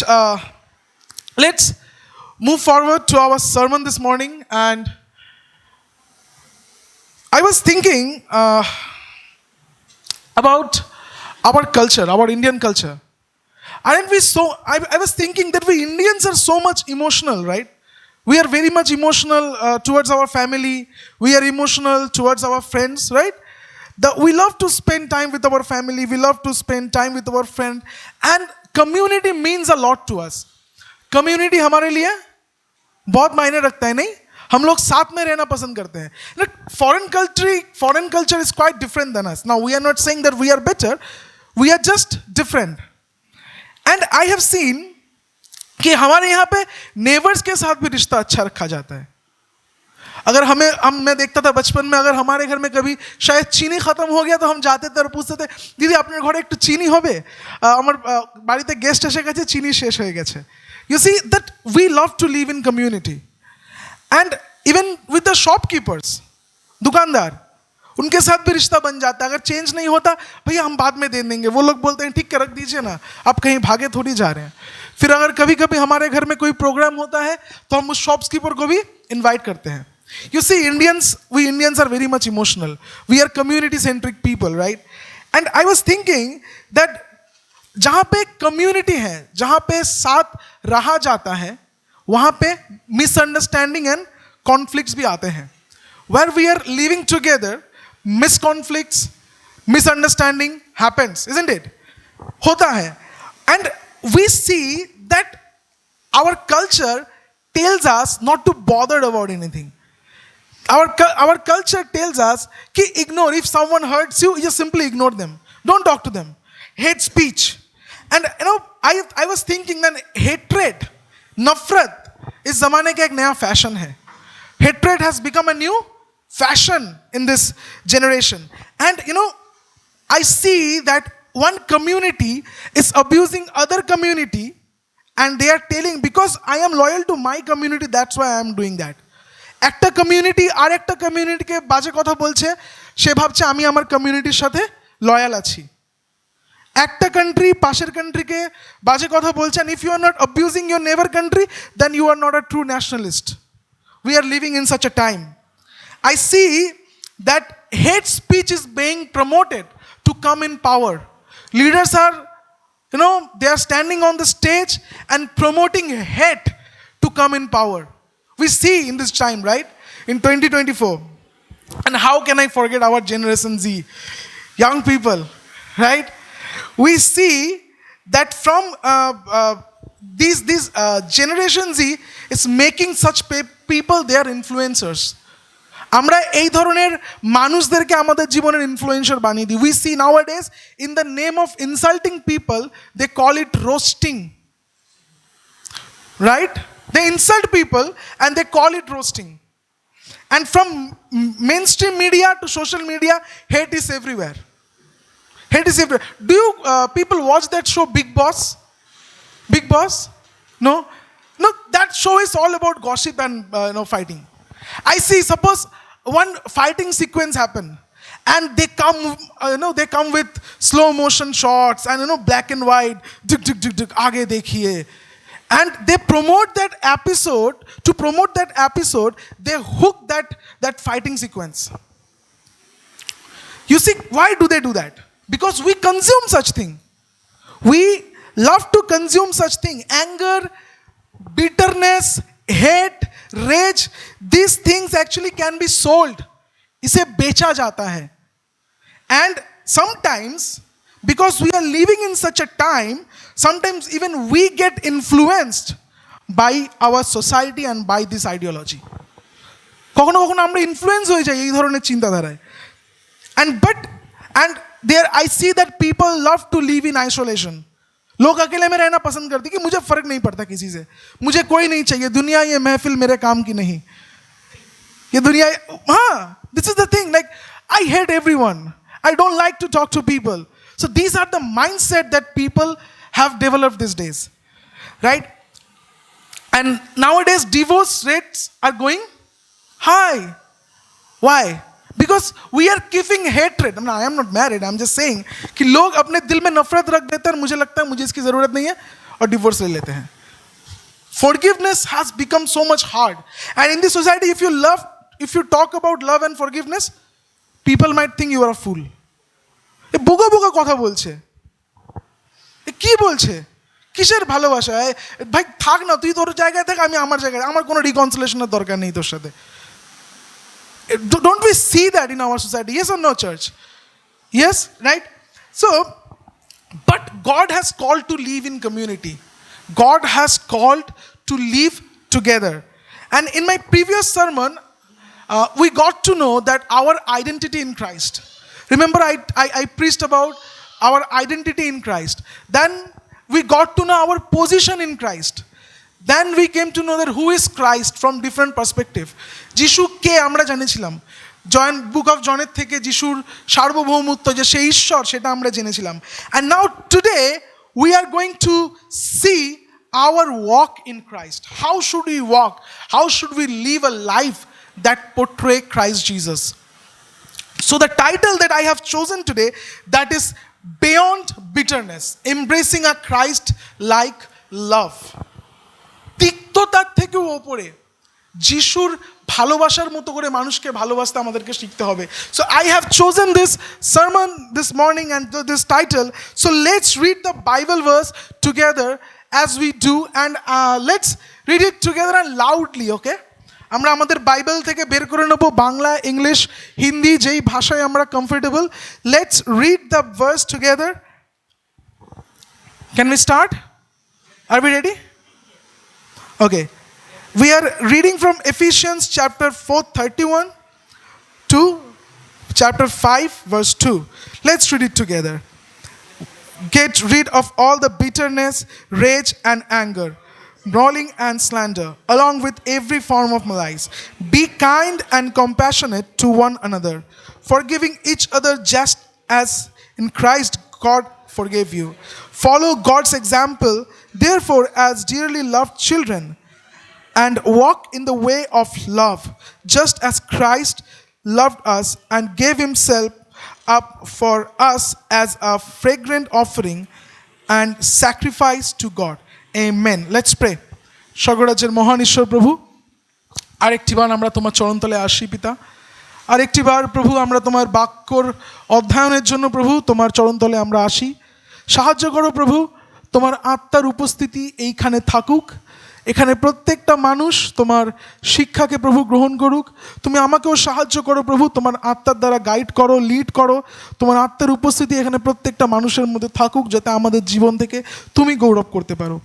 much. Let's move forward to our sermon this morning. And I was thinking about our culture, our Indian culture. Aren't we so? I was thinking that we Indians are so much emotional, right? We are very much emotional towards our family. We are emotional towards our friends, right? We love to spend time with our family. We love to spend time with our friend. And community means a lot to us. Community हमारे लिए बहुत मायने रखता है, नहीं? हम लोग साथ में रहना पसंद करते हैं. Foreign culture is quite different than us. Now we are not saying that we are better. We are just different. And I have seen कि हमारे यहाँ पे नेबर्स के साथ भी रिश्ता अच्छा रखा जाता है. अगर मैं देखता था बचपन में, अगर हमारे घर में कभी शायद चीनी खत्म हो गया तो हम जाते थे और पूछते थे, दीदी আপনার ঘরে একটু চিনি হবে, আমার বাড়িতে গেস্ট এসে গেছে, চিনি শেষ হয়ে গেছে. You see that we love to live in community. And even with the shopkeepers, दुकानदार, उनके साथ भी रिश्ता बन जाता है. अगर चेंज नहीं होता, भैया हम बाद में दे देंगे. वो लोग बोलते हैं ठीक है रख दीजिए ना, आप कहीं भागे थोड़ी जा रहे हैं. फिर अगर कभी कभी हमारे घर में कोई प्रोग्राम होता है तो हम उस शॉपकीपर को भी इन्वाइट करते हैं. You see, we Indians are very much emotional. We are community-centric people, right? And I was thinking that जहाँ पे community है, जहाँ पे साथ रहा जाता है, वहाँ पे misunderstanding and conflicts भी आते हैं. Where we are living together, misconflicts, misunderstanding happens, isn't it? होता है. And we see that our culture tells us not to bother about anything. Our culture tells us कि ignore. If someone hurts you, just simply ignore them. Don't talk to them. Hate speech. And I was thinking that hatred, नफरत, इस ज़माने का एक नया fashion है. Hatred has become a new fashion in this generation. And I see that one community is abusing other community, and they are telling, because I am loyal to my community, that's why I am doing that. একটা community আর একটা কমিউনিটিকে বাজে কথা বলছে, সে ভাবছে আমি আমার কমিউনিটির সাথে লয়াল আছি. একটা কান্ট্রি পাশের কান্ট্রিকে বাজে কথা বলছে, and if you are not abusing your neighbor country, then you are not a true nationalist. We are living in such a time. I see that hate speech is being promoted to come in power. Leaders are, they are standing on the stage and promoting hate to come in power. We see in this time, right? In 2024. And how can I forget our Generation Z? Young people, right? We see that from these Generation Z is making such people, they are influencers. আমরা এই ধরনের মানুষদেরকে আমাদের জীবনের influencer বানিয়ে দিই. We see nowadays, in the name of insulting people, they call it roasting. Right? They insult people and they call it roasting. And from mainstream media to social media, hate is everywhere. Hate is everywhere. Do you people watch that show Big Boss? Big Boss? No? No, that show is all about gossip and fighting. I see, suppose one fighting sequence happen, and they come with slow motion shots and black and white, आगे देखिए. And they promote that episode. To promote that episode, they hook that fighting sequence. You see, why do they do that? Because we consume such thing. We love to consume such thing. Anger, bitterness, hate, rage, these things actually can be sold. इसे बेचा जाता है. And sometimes, because we are living in such a time, sometimes even we get influenced by our society and by this ideology. কখনো কখনো আমরা influence হয়ে যাই এই ধরনের চিন্তাধারায়. And there I see that people love to live in isolation. लोग अकेले में रहना पसंद करते कि मुझे फर्क नहीं पड़ता किसी से, मुझे कोई नहीं चाहिए, दुनिया ये महफिल मेरे काम की नहीं, ये दुनिया, हाँ, this is the thing, like I hate everyone, I don't like to talk to people. So these are the mindset that people have developed these days, right? And nowadays divorce rates are going high. Why? Because we are giving hatred. I am not married, I'm just saying कि लोग अपने दिल में नफरत रख देते हैं और मुझे लगता है मुझे इसकी ज़रूरत नहीं है और डिवोर्स ले लेते हैं. Forgiveness has become so much hard. And in this society, if you talk about love and forgiveness, people might think you are a fool. এ বোকা বোকা কথা বলছে, এ কি বলছে, কিসের ভালোবাসা? ভাই থাক না, তুই তোর জায়গায় থাক, আমি আমার জায়গায়, আমার কোনো রিকনসিলেশনের দরকার নেই তোর সাথে. Don't we see that in our society? Yes or no, church? Yes, right? So, but God has called to live in community. God has called to live together. And in my previous sermon, we got to know that our identity in Christ. Remember, I preached about our identity in Christ. Then we got to know our position in Christ. Then we came to know that who is Christ from different perspective. যিশু কে আমরা জেনেছিলাম, book of জনের থেকে যিশুর সার্বভৌমত্ব যে সে ঈশ্বর সেটা আমরা জেনেছিলাম. And now today we are going to see our walk in Christ. How should we walk? How should we live a life that portray Christ Jesus? So the title that I have chosen today, that is Beyond Bitterness, Embracing a Christ-like Love. তিক্ততার থেকেও ওপরে যিশুর ভালোবাসার মতো করে মানুষকে ভালোবাসতে আমাদেরকে শিখতে হবে. So I have chosen this sermon this morning and this title. So let's read the Bible verse together as we do, and let's read it together and loudly, okay? আমরা আমাদের বাইবেল থেকে বের করে নেব বাংলা, ইংলিশ, হিন্দি, যেই ভাষায় আমরা comfortable. Let's read the verse together. Can we start? Are we ready? Okay. We are reading from Ephesians chapter 4:31 to chapter 5 verse 2. Let's read it together. Get rid of all the bitterness, rage and anger, brawling and slander, along with every form of malice. Be kind and compassionate to one another, forgiving each other just as in Christ God forgave you. Follow God's example, therefore, as dearly loved children, and walk in the way of love, just as Christ loved us and gave himself up for us as a fragrant offering and sacrifice to God. Amen. Let's pray. স্বর্গরাজ্যের মহান ঈশ্বর প্রভু, আরেকটিবার আমরা তোমার চরণতলে আসি পিতা. আরেকটিবার প্রভু আমরা তোমার বাক্যর অধ্যয়নের জন্য প্রভু তোমার চরণতলে আমরা আসি. সাহায্য করো প্রভু, তোমার আত্মার উপস্থিতি এইখানে থাকুক. এখানে প্রত্যেকটা মানুষ তোমার শিক্ষাকে প্রভু গ্রহণ করুক. তুমি আমাকেও সাহায্য করো প্রভু, তোমার আত্মার দ্বারা গাইড করো, লিড করো. তোমার আত্মার উপস্থিতি এখানে প্রত্যেকটা মানুষের মধ্যে থাকুক, যাতে আমাদের জীবন থেকে তুমি গৌরব করতে পারো.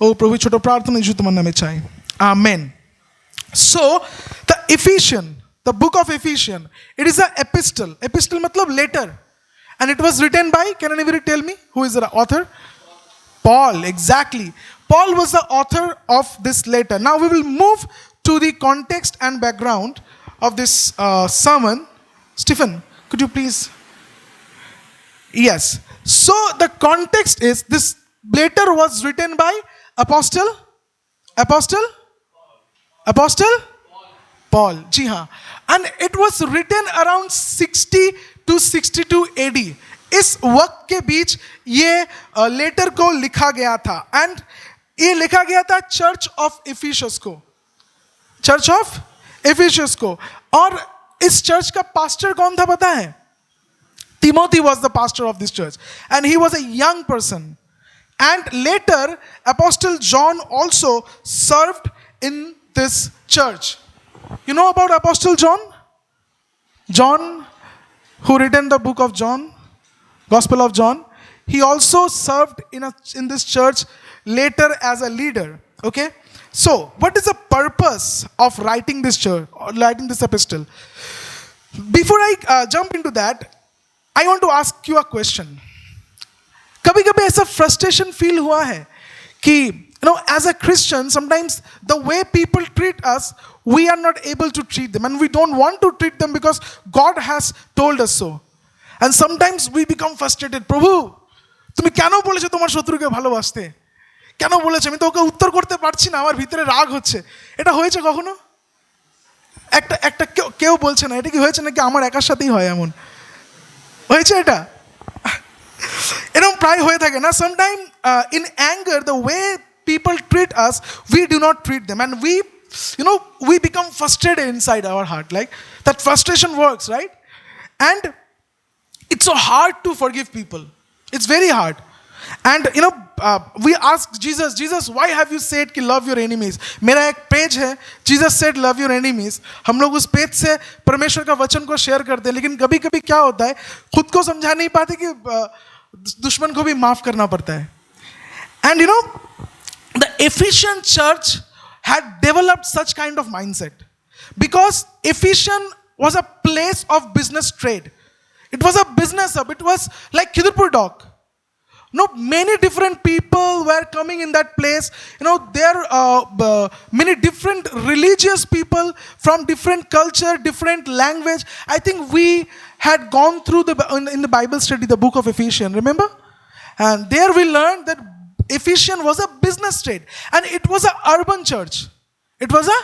ও প্রভু, ছোট প্রার্থনা যিশু তোমার নামে চাই, amen. So the Ephesian, the book of Ephesian, it is a epistle. Epistle মতলব letter, and it was written by, can anybody tell me who is the author? Paul, exactly. Paul was the author of this letter. Now we will move to the context and background of this sermon. Stephen, could you please? Yes. So the context is, this letter was written by Apostle Paul. Ji haan. And it was written around 60 to 62 AD. इस वक्त के बीच ये letter को लिखा गया था, and ये लिखा गया था चर्च ऑफ इफिसस को, चर्च ऑफ इफिसस को. और इस चर्च का पास्टर कौन था पता है? Timothy was the pastor of this church, and he was a young person. And later Apostle John also served in this church. You know about Apostle John? John, who written the book of John, Gospel of John. He also served in this church later as a leader. Okay, so what is the purpose of writing this church, or writing this epistle? Before I jump into that, I want to ask you a question. कभी कभी ऐसा frustration feel हुआ है कि as a Christian, sometimes the way people treat us, we are not able to treat them, and we don't want to treat them because God has told us so. And sometimes we become frustrated. প্রভু, তুমি কেন বলেছো তোমার শত্রুকে ভালোবাসতে? কেন বলেছো? আমি তো ওকে উত্তর করতে পারছি না, আমার ভিতরে রাগ হচ্ছে. এটা হয়েছে কখনো? একটা কেউ বলছে না. এটা কি হয়েছে নাকি আমার একার সাথেই হয়? এমন হয়েছে? এটা এরকম প্রায় হয়ে থাকে না, sometime in anger the way people treat us, we do not treat them, and we become frustrated inside our heart. Like that frustration works, right? And it's so hard to forgive people. It's very hard. And we ask Jesus, why have you said कि love your enemies? मेरा एक page है, Jesus said love your enemies. हम लोग उस page से परमेश्वर का वचन को शेयर करते हैं, लेकिन कभी कभी क्या होता है, खुद को समझा नहीं पाते कि दुश्मन को भी माफ करना पड़ता है. And the Ephesian church had developed such kind of mindset because Ephesian was a place of business trade. It was a business hub. It was like Khidrpur Dock. Many different people were coming in that place. There many different religious people from different culture, different language. I think we had gone through in the Bible study the book of Ephesians, remember? And there we learned that Ephesians was a business trade, and it was a urban church. It was a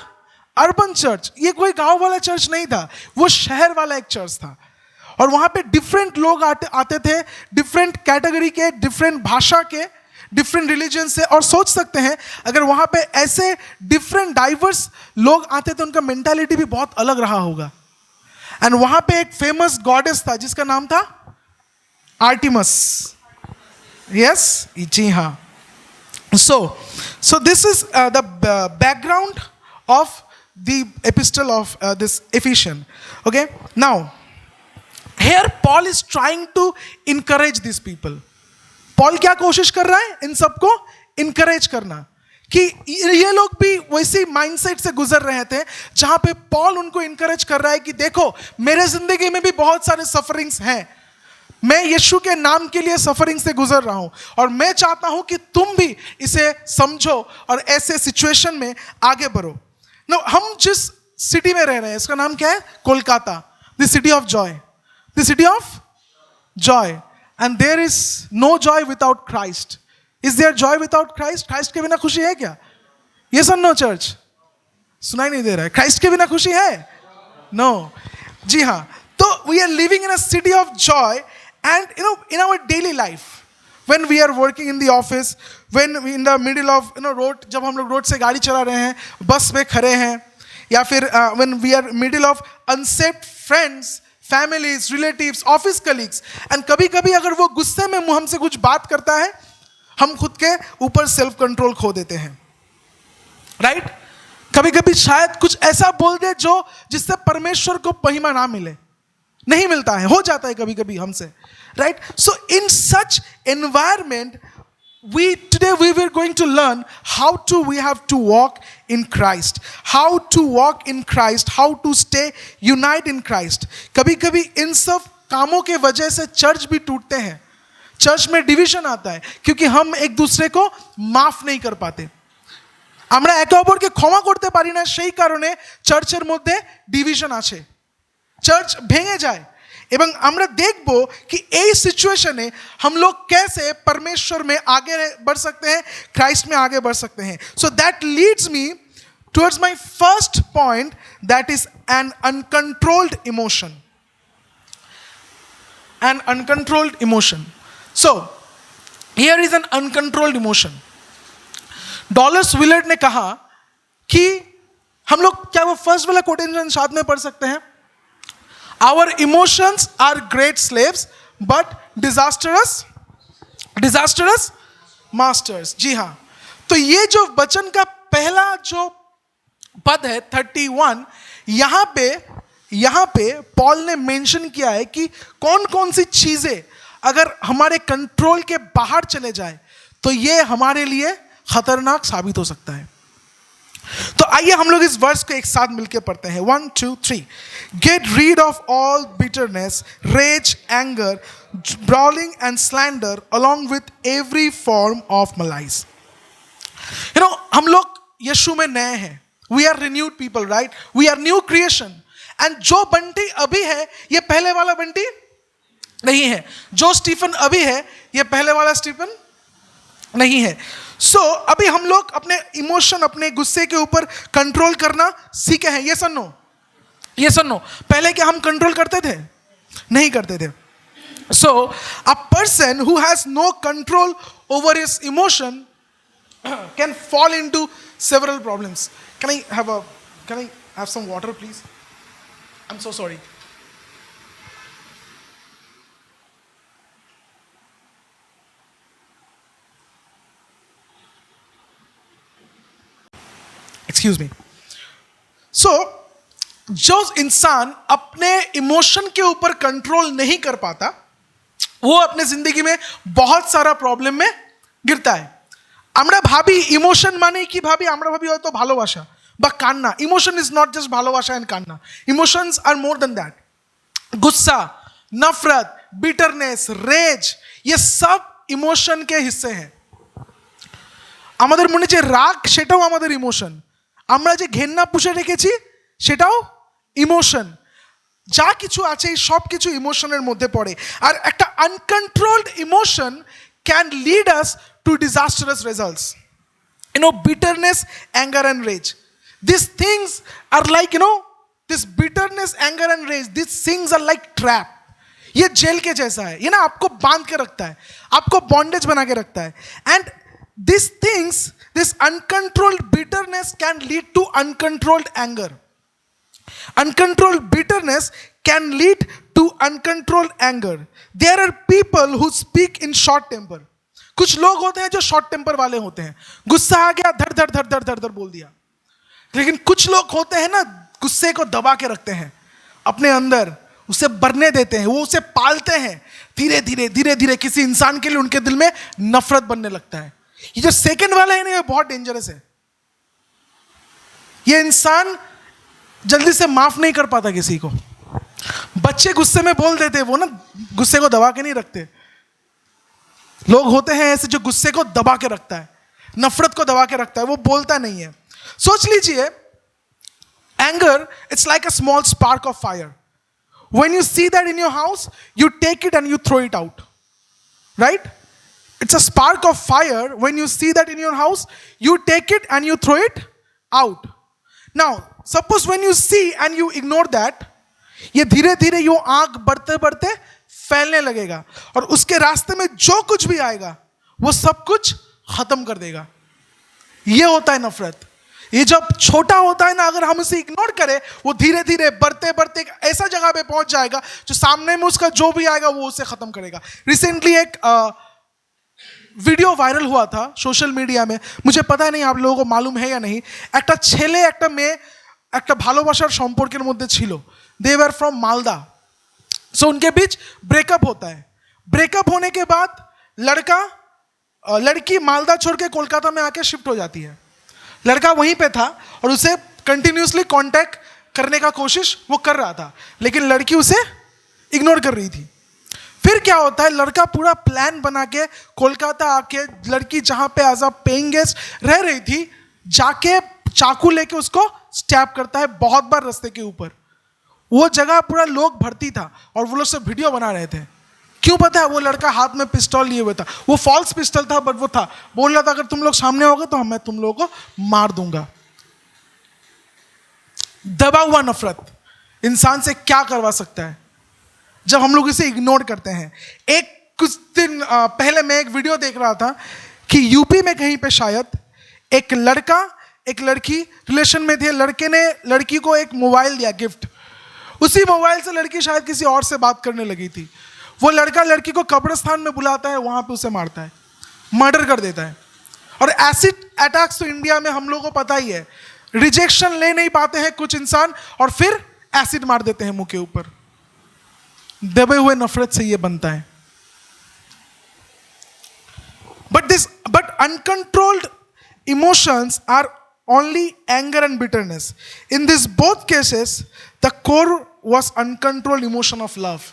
urban church. ये कोई गांव वाला church नहीं था, वो शहर वाला एक चर्च था. और वहाँ पे डिफरेंट लोग आते थे, डिफरेंट कैटेगरी के, डिफरेंट भाषा के, डिफरेंट रिलीजन से. और सोच सकते हैं अगर वहाँ पे ऐसे डिफरेंट डाइवर्स लोग आते थे, उनका मेंटालिटी भी बहुत अलग रहा होगा. एंड वहाँ पे एक फेमस गॉडेस था जिसका नाम था आर्टिमस. यस, जी हाँ. So this is the background of the epistle of this Ephesians. Okay, now here Paul is trying to encourage these people. Paul क्या कोशिश कर रहा है, इन सबको encourage करना कि ये लोग भी वैसी माइंडसेट से गुजर रहे थे जहां पे पॉल उनको encourage कर रहा है कि देखो मेरे जिंदगी में भी बहुत सारे सफरिंग्स हैं, मैं यीशु के नाम के लिए सफरिंग से गुजर रहा हूं, और मैं चाहता हूं कि तुम भी इसे समझो और ऐसे सिचुएशन में आगे बढ़ो. हम जिस सिटी में रह रहे हैं इसका नाम क्या है? Kolkata. The city of joy. The city of joy. And there is no joy without Christ. Is there joy without Christ? Christ के बिना खुशी है क्या? यस और नो चर्च? सुनाई नहीं दे रहा है. क्राइस्ट के बिना खुशी है? नो. जी हाँ. तो we are living in a city of joy. And in our daily life, when we are working in the office, when we in the middle of road, जब हम लोग रोड से गाड़ी चला रहे हैं, बस में खड़े हैं, या फिर when we are middle of unsaved friends, families, relatives, office colleagues, and कभी कभी अगर वो गुस्से में मुंह हमसे कुछ बात करता है, हम खुद के ऊपर सेल्फ कंट्रोल खो देते हैं, राइट? कभी कभी शायद कुछ ऐसा बोल दे जिससे परमेश्वर को महिमा ना मिले, नहीं मिलता है, हो जाता है कभी कभी हमसे, right? So in such environment today we were going to learn how we have to walk in Christ, how to walk in Christ, how to stay united in Christ. कभी कभी इन सब कामों के वजह से चर्च भी टूटते हैं, चर्च में डिवीजन आता है क्योंकि हम एक दूसरे को माफ नहीं कर पाते. আমরা একে অপরকে ক্ষমা করতে পারি না, সেই কারণে চার্চের মধ্যে ডিভিশন আছে, চার্চ ভেঙে যায়. এবং আমরা দেখব कि এই सिचुएशने हम लोग कैसे परमेश्वर में आगे बढ़ सकते हैं, क्राइस्ट में आगे बढ़ सकते हैं. So that leads me towards my first point, that is an uncontrolled emotion. An uncontrolled emotion. So here is an uncontrolled emotion. Dallas Willard ने कहा कि हम लोग, क्या वो फर्स्ट वाला कोटेशन साथ में पढ़ सकते हैं? Our emotions are great slaves, but disastrous masters. जी हाँ. तो ये जो वचन का पहला जो पद है 31, यहाँ पे पॉल ने मेंशन किया है कि कौन कौन सी चीजें अगर हमारे कंट्रोल के बाहर चले जाए तो ये हमारे लिए खतरनाक साबित हो सकता है. तो आइए हम लोग इस वर्स को एक साथ मिलकर पढ़ते हैं. 1 2 3. Get rid of all bitterness, rage, anger, brawling and slander, along with every form of malice. हम लोग यीशु में नए हैं. We are renewed people, right? We are new creation. And जो बंटी अभी है ये पहले वाला बंटी नहीं है. जो स्टीफन अभी है ये पहले वाला स्टीफन नहीं है. सो अभी हम लोग अपने इमोशन, अपने गुस्से के ऊपर कंट्रोल करना सीखे हैं. ये सुनो, पहले क्या हम कंट्रोल करते थे? नहीं करते थे. So, a person who has no control over his emotion can fall into several problems. Can I have some water, please? I'm so sorry. Excuse me. So, जो इंसान अपने इमोशन के ऊपर कंट्रोल नहीं कर पाता, वो अपने जिंदगी में बहुत सारा प्रॉब्लम में गिरता है। আমরা ভাবি ইমোশন মানে কি, আমরা ভাবি হয়তো ভালোবাসা বা কান্না। ইমোশন ইজ নট জাস্ট ভালোবাসা এন্ড কান্না, emotions are more than that. गुस्सा, नफरत, बिटरनेस, रेज, ये सब ইমোশন के हिस्से हैं। আমাদের মনে যে রাগ, সেটাও আমাদের ইমোশন। আমরা যে ঘেন্না পুষে রেখেছি, সেটাও ইমোশন। যা কিছু আছে এই সব কিছু ইমোশনের মধ্যে পড়ে। আর একটা uncontrolled emotion can lead us to disastrous results. bitterness, anger and rage, these things are like, this bitterness, anger and rage, these things are like trap. ये जेल के जैसा है, ये ना आपको बांध के रखता है, आपको बॉन्डेज बना के रखता है। And these things, this uncontrolled bitterness can lead to uncontrolled anger. Uncontrolled bitterness can lead to uncontrolled anger. There are people who speak in short temper. कुछ लोग होते हैं जो शॉर्ट टेम्पर वाले होते हैं, गुस्सा आ गया धड़ धड़ धड़ धड़ धड़ धड़ बोल दिया। लेकिन कुछ लोग होते हैं ना, गुस्से को दबा के रखते हैं अपने अंदर, उसे बढ़ने देते हैं, वो उसे पालते हैं। धीरे धीरे धीरे धीरे किसी इंसान के लिए उनके दिल में नफरत बनने लगता है। ये जो सेकंड वाला है ना, ये बहुत डेंजरस है। ये इंसान जल्दी से माफ नहीं कर पाता किसी को। बच्चे गुस्से में बोल देते, वो ना गुस्से को दबा के नहीं रखते। लोग होते हैं ऐसे जो गुस्से को दबा के रखता है, नफरत को दबा के रखता है, वो बोलता नहीं है। सोच लीजिए, anger it's like a small spark of fire. When you see that in your house, you take it and you throw it out, right? It's a spark of fire. When you see that in your house, you take it and you throw it out. Now suppose when you see and you ignore that, ये धीरे धीरे यो आग बढ़ते बढ़ते फैलने लगेगा, और उसके रास्ते में जो कुछ भी आएगा वो सब कुछ खत्म कर देगा। ये होता है नफरत। ये जब छोटा होता है ना, अगर हम उसे इग्नोर करें, वो धीरे धीरे बढ़ते बढ़ते ऐसा जगह पे पहुंच जाएगा जो सामने में उसका जो भी आएगा वो उसे खत्म करेगा। रिसेंटली एक वीडियो वायरल हुआ था सोशल मीडिया में, मुझे पता नहीं आप लोगों को मालूम है या नहीं। একটা ছেলে একটা মেয়ে একটা ভালোবাসার সম্পর্কের মধ্যে ছিল। दे वर फ्रॉम मालदा। सो उनके बीच ब्रेकअप होता है। ब्रेकअप होने के बाद लड़की मालदा छोड़ के कोलकाता में आके शिफ्ट हो जाती है। लड़का वहीं पे था और उसे कंटिन्यूसली कांटेक्ट करने का कोशिश वो कर रहा था, लेकिन लड़की उसे इग्नोर कर रही थी। फिर क्या होता है, लड़का पूरा प्लान बना के कोलकाता आके, लड़की जहाँ पे एज अ पेइंग गेस्ट रह रही थी, जाके चाकू लेके उसको स्टैब करता है बहुत बार रास्ते के ऊपर। वो जगह पूरा लोग भर्ती था और वो लोग सब वीडियो बना रहे थे। क्यों पता है? वो लड़का हाथ में पिस्टल लिए हुए था। वो फॉल्स पिस्टल था, बट वो था, बोल रहा था अगर तुम लोग सामने होगे तो मैं तुम लोगों को मार दूंगा। दबा हुआ नफरत इंसान से क्या करवा सकता है जब हम लोग इसे इग्नोर करते हैं। कुछ दिन पहले मैं एक वीडियो देख रहा था कि यूपी में कहीं पे शायद एक लड़का एक लड़की रिलेशन में थे। लड़के ने लड़की को एक मोबाइल दिया गिफ्ट। उसी मोबाइल से लड़की शायद किसी और से बात करने लगी थी। वो लड़का लड़की को कब्रिस्तान में बुलाता है, वहां पे उसे मारता है, मर्डर कर देता है। और एसिड अटैक्स तो इंडिया में हम लोगों को पता ही है। रिजेक्शन ले नहीं पाते हैं कुछ इंसान और फिर एसिड मार देते हैं मुंह के ऊपर। दबे हुए नफरत से ये बनता है। But uncontrolled emotions are only anger and bitterness. In this both cases, the core was uncontrolled emotion of love.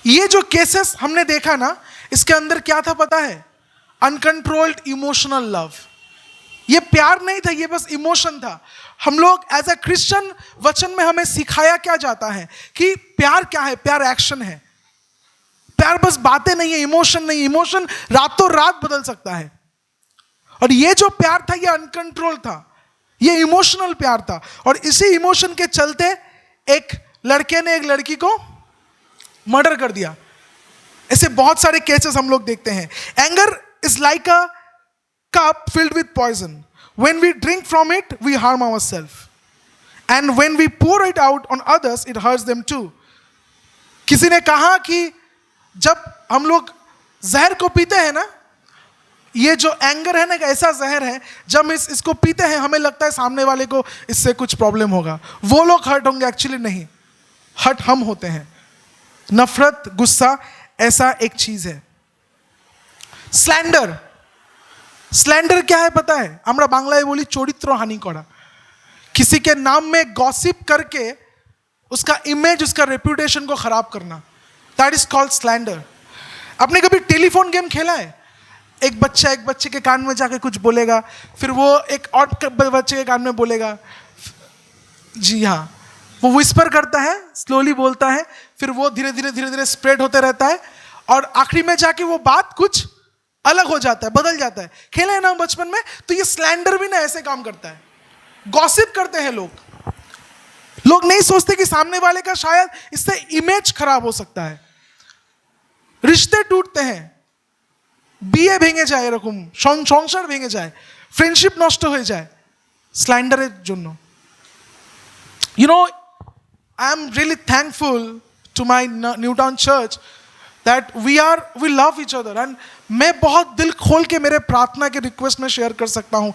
ये जो केसेस हमने देखा ना, इसके अंदर क्या था पता है? Uncontrolled emotional love. ये प्यार नहीं था, ये बस इमोशन था। हम लोग एज अ क्रिश्चियन वचन में हमें सिखाया क्या जाता है कि प्यार क्या है? प्यार एक्शन है। प्यार बस बातें नहीं है, इमोशन नहीं। इमोशन रातों रात बदल सकता है। और ये जो प्यार था ये अनकंट्रोल था, ये इमोशनल प्यार था। और इसी इमोशन के चलते एक लड़के ने एक लड़की को मर्डर कर दिया। ऐसे बहुत सारे केसेस हम लोग देखते हैं. Anger is like a cup filled with poison. When we drink from it, we harm ourselves. And when we pour it out on others, it hurts them too. किसी ने कहा कि जब हम लोग जहर को पीते हैं ना, ये जो एंगर है ना, ऐसा जहर है, जब इसको पीते हैं हमें लगता है सामने वाले को इससे कुछ प्रॉब्लम होगा. वो लोग हर्ट होंगे, एक्चुअली नहीं, हर्ट हम होते हैं. नफरत, गुस्सा ऐसा एक चीज है. स्लैंडर. स्लैंडर क्या है पता है? আমরা বাংলায় বলি চরিত্র হানি করা. किसी के नाम में गॉसिप करके उसका इमेज, उसका रेपुटेशन को खराब करना, दैट इज कॉल्ड स्लैंडर. आपने कभी टेलीफोन गेम खेला है? एक बच्चा एक बच्चे के कान में जाके कुछ बोलेगा, फिर वो एक और बच्चे के कान में बोलेगा. जी हाँ, वो विस्पर करता है, स्लोली बोलता है, फिर वो धीरे धीरे स्प्रेड होते रहता है और आखिरी में जाके वो बात कुछ अलग हो जाता है, बदल जाता है. खेला है ना बचपन में? तो ये स्लैंडर भी ना ऐसे काम करता है. गॉसिप करते हैं लोग. लोग नहीं सोचते कि सामने वाले का शायद इससे इमेज खराब हो सकता है. रिश्ते टूटते हैं, বিয়ে ভেঙে যায়, এরকম সংসার ভেঙে যায়, ফ্রেন্ডশিপ নষ্ট হয়ে যায় স্ল্যান্ডারের জন্য. You know, I am really thankful to my Newtown church that we love each other. And मैं बहुत दिल खोल के मेरे प्रार्थना के रिक्वेस्ट में शेयर कर सकता हूँ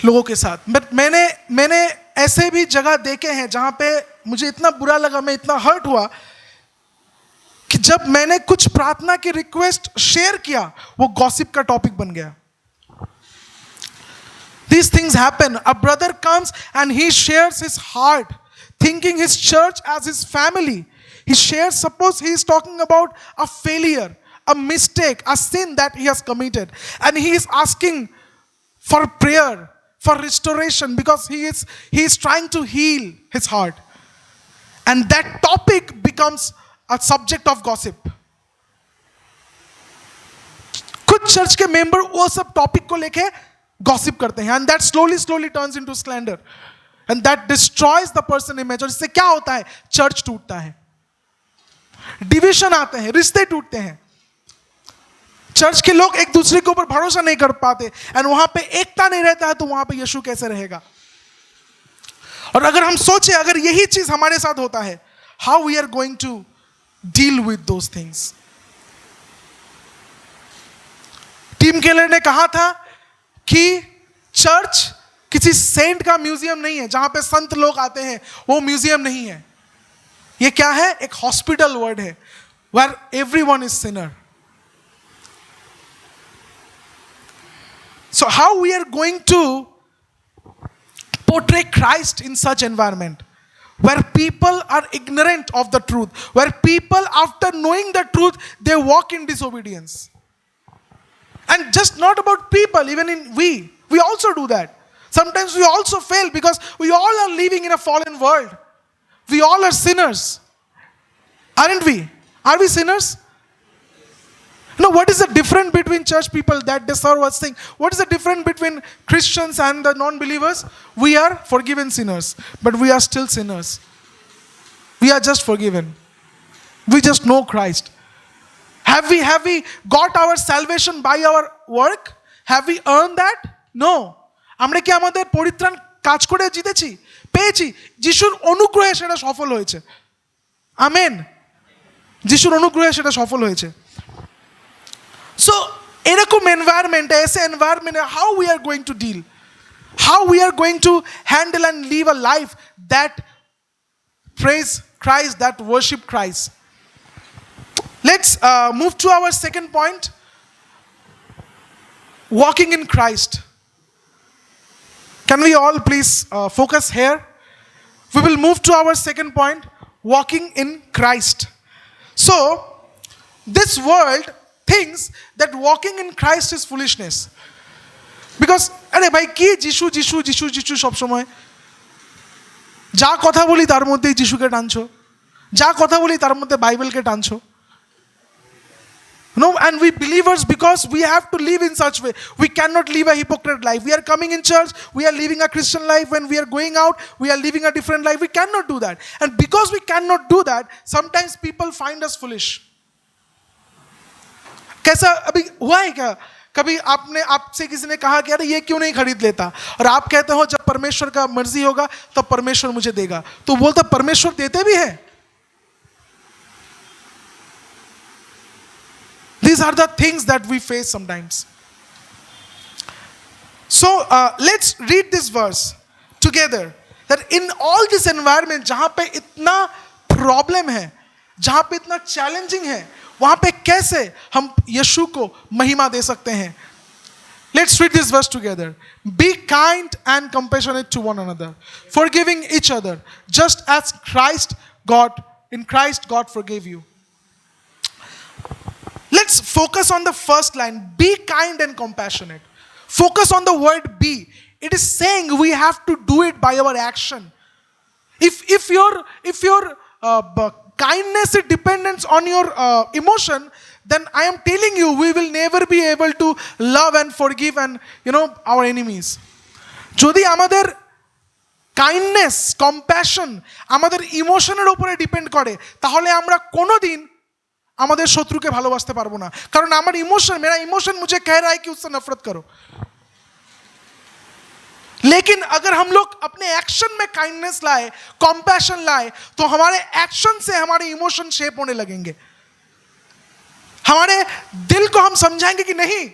लोगों के साथ. बट मैंने ऐसे भी जगह देखे हैं जहाँ पे मुझे इतना बुरा लगा, मैं इतना हर्ट हुआ कि जब मैंने कुछ प्रार्थना की रिक्वेस्ट शेयर किया, वो गॉसिप का टॉपिक बन गया. These things happen. A brother comes and he shares his heart, thinking his church as his family. He shares, suppose he is talking about a failure, a mistake, a sin that he has committed, and he is asking for prayer, for restoration, because he is trying to heal his heart. And that topic becomes a subject of gossip. कुछ church के member वो सब topic को लेके gossip करते हैं, and that slowly turns into slander, and that destroys the person image. और इससे क्या होता है? चर्च टूटता है, डिविजन आते हैं, रिश्ते टूटते हैं, चर्च के लोग एक दूसरे के ऊपर भरोसा नहीं कर पाते, एंड वहां पे एकता नहीं रहता है, तो वहां पे यीशु कैसे रहेगा? और अगर हम सोचे, अगर यही चीज हमारे साथ होता है, how we are going to deal with those things? Tim Keller ने कहा था कि चर्च किसी सेंट का म्यूजियम नहीं है, जहां पे संत लोग आते हैं, वो म्यूजियम नहीं है. ये क्या है? एक हॉस्पिटल वर्ड है, where everyone is sinner. So how we are going to portray Christ in such environment, where people are ignorant of the truth, where people after knowing the truth, they walk in disobedience. And just not about people, even in we also do that. Sometimes we also fail because we all are living in a fallen world. We all are sinners, aren't we? Are we sinners? You know, what is the difference between church people that deserve us thing? What is the difference between Christians and the non-believers? We are forgiven sinners, but we are still sinners. We are just forgiven. We just know Christ. Have we got our salvation by our work? Have we earned that? No. আমরা কি আমাদের পরিত্রাণ কাজ করে জিতেছি? পেয়েছি। যিশুর অনুগ্রহে সেটা সফল হয়েছে। আমেন। যিশুর অনুগ্রহে সেটা সফল হয়েছে। So এরকম এনভায়রনমেন্টে, এসে এনভায়রনমেন্টে how we are going to deal, how we are going to handle and live a life that praise Christ, that worship Christ. Let's move to our second point, walking in Christ. Can we all please focus here? We will move to our second point, walking in Christ. So this world thinks that walking in Christ is foolishness. Because আরে ভাই কি যিশু যিশু যিশু যিশু সব সময়, যা কথা বলি তার মধ্যেই যিশুকে টানছো, যা কথা বলি তার মধ্যে বাইবেলকে টানছো। No, and we believers, because we have to live in such way, we cannot live a hypocrite life. We are coming in church, we are living a Christian life. When we are going out, we are living a different life. We cannot do that. And because we cannot do that, sometimes people find us foolish. कैसा अभी हुआ है क्या? कभी आपसे किसी ने कहा कि अरे ये क्यों नहीं खरीद लेता, और आप कहते हो जब परमेश्वर का मर्जी होगा तब परमेश्वर मुझे देगा, तो बोलता परमेश्वर देते भी है। These are the things that we face sometimes. So let's read this verse together. That in all this environment, जहां पे इतना प्रॉब्लम है, जहां पे इतना चैलेंजिंग है, वहां पे कैसे हम यीशु को महिमा दे सकते हैं? Let's read this verse together. Be kind and compassionate to one another, forgiving each other, just as in Christ God forgave you. Let's focus on the first line. Be kind and compassionate. Focus on the word be. It is saying we have to do it by our action. If your kindness is dependent on your emotion, then I am telling you, we will never be able to love and forgive and our enemies. যদি আমাদের kindness, compassion আমাদের ইমোশনের উপরে depend করে, তাহলে আমরা কোনোদিন আমাদের শত্রুকে ভালোবাসতে পারবো না। কারণ আমার मेरा इमोशन मुझे कह रहा है कि उससे नफरत करो। लेकिन अगर हम लोग अपने एक्शन में काइंडनेस लाए, कॉम्पैशन लाए, तो हमारे एक्शन से हमारे इमोशन शेप होने लगेंगे। हमारे दिल को हम समझाएंगे कि नहीं,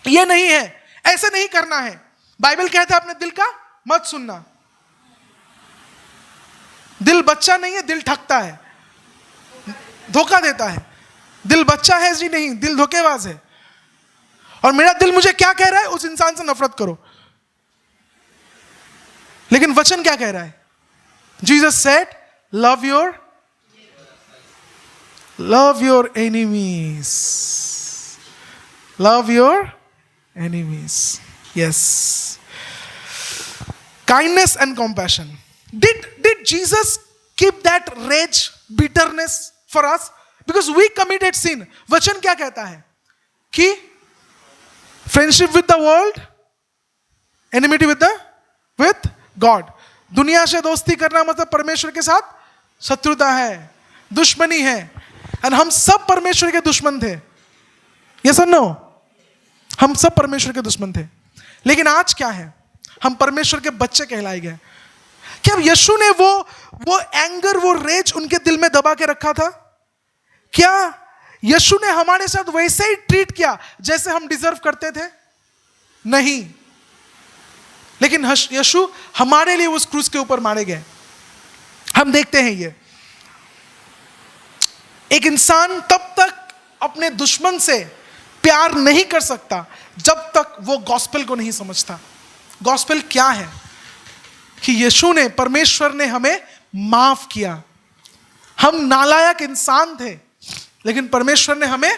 ये नहीं है, ऐसे नहीं करना है। बाइबल कहता है अपने दिल का मत सुनना। दिल बच्चा नहीं है, दिल ठगता है, धोखा देता है। दिल बच्चा है जी नहीं, दिल धोखेबाज है। और मेरा दिल मुझे क्या कह रहा है? उस इंसान से नफरत करो। लेकिन वचन क्या कह रहा है? Jesus said love your enemies. Love your enemies. Yes. Kindness and compassion. Did Jesus keep that rage, bitterness for us? Because we committed sin. वचन क्या कहता है? कि friendship with the world, enmity with God. दुनिया से दोस्ती करना मतलब परमेश्वर के साथ शत्रुता है, दुश्मनी है। और हम सब परमेश्वर के दुश्मन थे। यस और नो? हम सब परमेश्वर के दुश्मन थे। लेकिन आज क्या है? हम परमेश्वर के बच्चे कहलाए गए। क्या यीशु ने वो एंगर, वो रेज उनके दिल में दबा के रखा था? क्या यीशु ने हमारे साथ वैसे ही ट्रीट किया जैसे हम डिजर्व करते थे? नहीं। लेकिन यीशु हमारे लिए उस क्रूस के ऊपर मारे गए। हम देखते हैं ये एक इंसान तब तक अपने दुश्मन से प्यार नहीं कर सकता जब तक वो गॉस्पेल को नहीं समझता। गॉस्पेल क्या है? कि यीशु ने, परमेश्वर ने हमें माफ किया। हम नालायक इंसान थे, लेकिन परमेश्वर ने हमें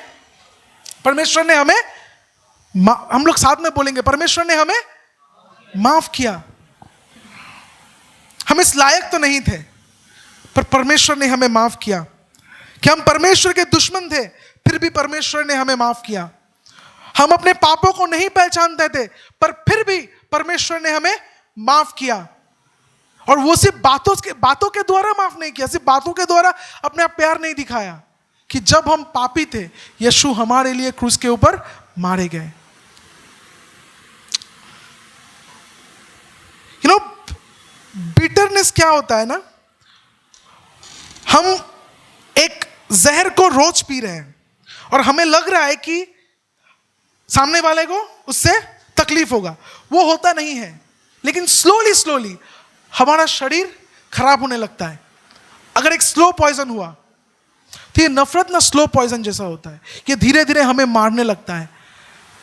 हम लोग साथ में बोलेंगे, परमेश्वर ने हमें माफ किया। हम इस लायक तो नहीं थे, पर परमेश्वर ने हमें माफ किया। कि हम परमेश्वर के दुश्मन थे, फिर भी परमेश्वर ने हमें माफ किया। हम अपने पापों को नहीं पहचानते थे, पर फिर भी परमेश्वर ने हमें माफ किया। और वो सिर्फ बातों के द्वारा माफ नहीं किया, सिर्फ बातों के द्वारा अपना प्यार नहीं दिखाया। कि जब हम पापी थे, यीशु हमारे लिए क्रूस के ऊपर मारे गए। बिटरनेस क्या होता है ना? हम एक जहर को रोज पी रहे हैं और हमें लग रहा है कि सामने वाले को उससे तकलीफ होगा। वो होता नहीं है, लेकिन स्लोली हमारा शरीर खराब होने लगता है। अगर एक स्लो पॉइजन हुआ, तो ये नफरत ना स्लो पॉइजन जैसा होता है। ये धीरे धीरे हमें मारने लगता है,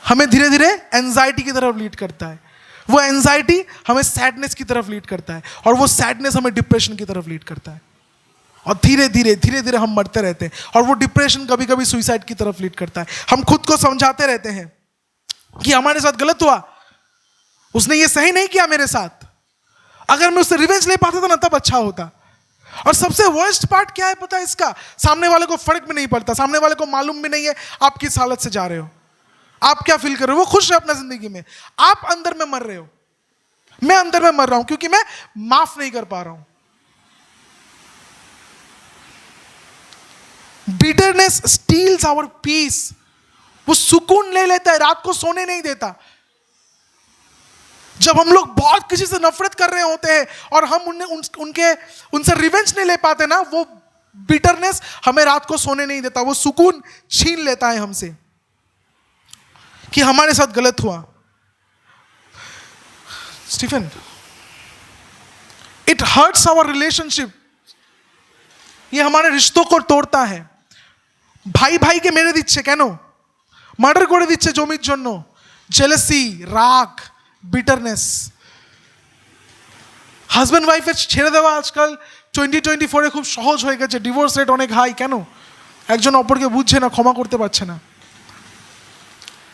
हमें धीरे धीरे एंजाइटी की तरफ लीड करता है। वो एंजाइटी हमें सैडनेस की तरफ लीड करता है, और वो सैडनेस हमें डिप्रेशन की तरफ लीड करता है। और धीरे धीरे हम मरते रहते हैं। और वो डिप्रेशन कभी कभी सुइसाइड की तरफ लीड करता है। हम खुद को समझाते रहते हैं कि हमारे साथ गलत हुआ, उसने ये सही नहीं किया मेरे साथ, अगर मैं उससे रिवेंज ले पाता था ना तब अच्छा होता। और सबसे वर्स्ट पार्ट क्या है पता है इसका? सामने वाले को फर्क भी नहीं पड़ता, सामने वाले को मालूम भी नहीं है आप किस हालत से जा रहे हो, आप क्या फील कर रहे हो। वो खुश है अपना जिंदगी में, आप अंदर में मर रहे हो। मैं अंदर में मर रहा हूं क्योंकि मैं माफ नहीं कर पा रहा हूं। Bitterness steals our peace वो सुकून ले लेता है, रात को सोने नहीं देता। जब हम लोग बहुत किसी से नफरत कर रहे होते हैं और हम उनसे रिवेंज नहीं ले पाते ना, वो बिटरनेस हमें रात को सोने नहीं देता, वो सुकून छीन लेता है हमसे कि हमारे साथ गलत हुआ। Stephen, it hurts our relationship, ये हमारे रिश्तों को तोड़ता है। भाई भाई के मेरे दिच्छे কেন মার্ডার করে দিচ্ছে জমির জন্য, জেলাসি, রাগ, বিটারনেস। হাজব্যান্ড ওয়াইফের ছেড়ে দেওয়া আজকাল 2024 খুব সহজ হয়ে গেছে, ডিভোর্স রেট অনেক হাই। কেন? একজন অপরকে বুঝছে না, ক্ষমা করতে পারছে না।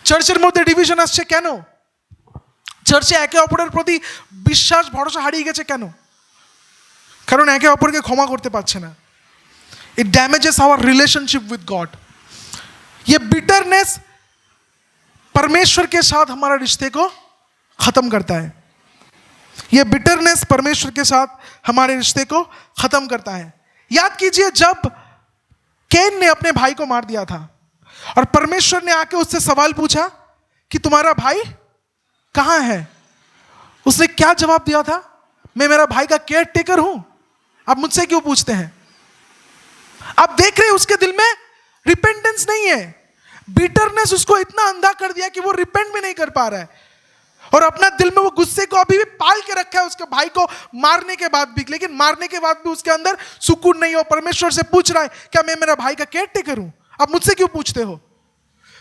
চার্চের মধ্যে ডিভিশন আসছে কেন? চার্চে একে অপরের প্রতি বিশ্বাস ভরসা হারিয়ে গেছে কেন? কারণ একে অপরকে ক্ষমা করতে পারছে না। It damages our relationship with God. ये बिटरनेस परमेश्वर के साथ हमारा रिश्ते को खत्म करता है। ये बिटरनेस परमेश्वर के साथ हमारे रिश्ते को खत्म करता है। याद कीजिए, जब कैन ने अपने भाई को मार दिया था और परमेश्वर ने आके उससे सवाल पूछा कि तुम्हारा भाई कहाँ है, उसने क्या जवाब दिया था? मैं मेरा भाई का केयर टेकर हूं, आप मुझसे क्यों पूछते हैं? आप देख रहे हैं उसके दिल में रिपेंटेंस नहीं है। बिटरनेस उसको इतना अंधा कर दिया कि वो रिपेंट भी नहीं कर पा रहा है और अपना दिल में वो गुस्से को अभी भी पाल के रखा है उसके भाई को मारने के बाद भी। लेकिन मारने के बाद भी उसके अंदर सुकून नहीं हो। परमेश्वर से पूछ रहा है, क्या मैं मेरा भाई का केयर टेकर हूं, आप मुझसे क्यों पूछते हो?